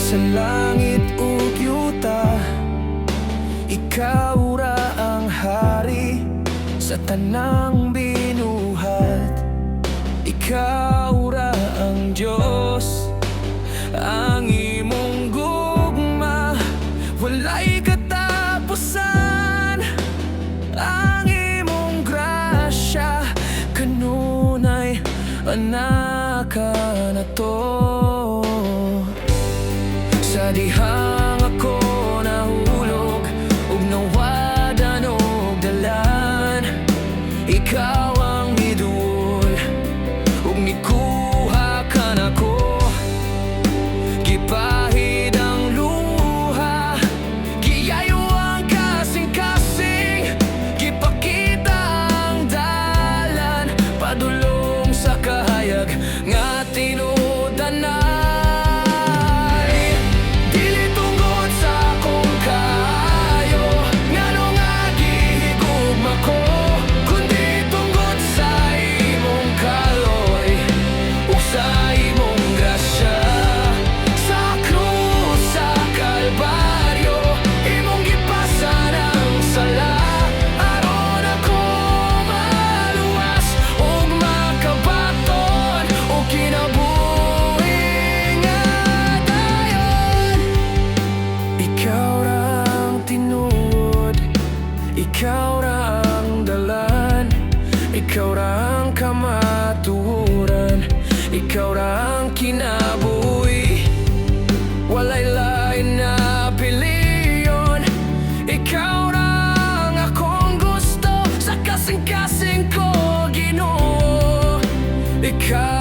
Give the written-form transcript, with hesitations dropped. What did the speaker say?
sa langit ug yuta. Ikaw ra ang hari sa tanang binuhat. Ikaw ra ang Diyos, ang imong gugma walay katapusan. Ang imong grasya kanunay anaka na to. Sa dihang ako nahulog ug nawadan og dalan, ikaw ang miduol ug mikuha ka nako. Gipahid ang luha, giyayo ang kasing-kasing, gipakita ang dalan padulong sa kahayag nga tinudan na. Ikaw ra ang dalan, ikaw ra ang kamatuoran, ikaw ra ang kinabuhi. Walay lain na piliyon, ikaw ra ang akong gusto sa kasing-kasing ko, Ginoo. Ikaw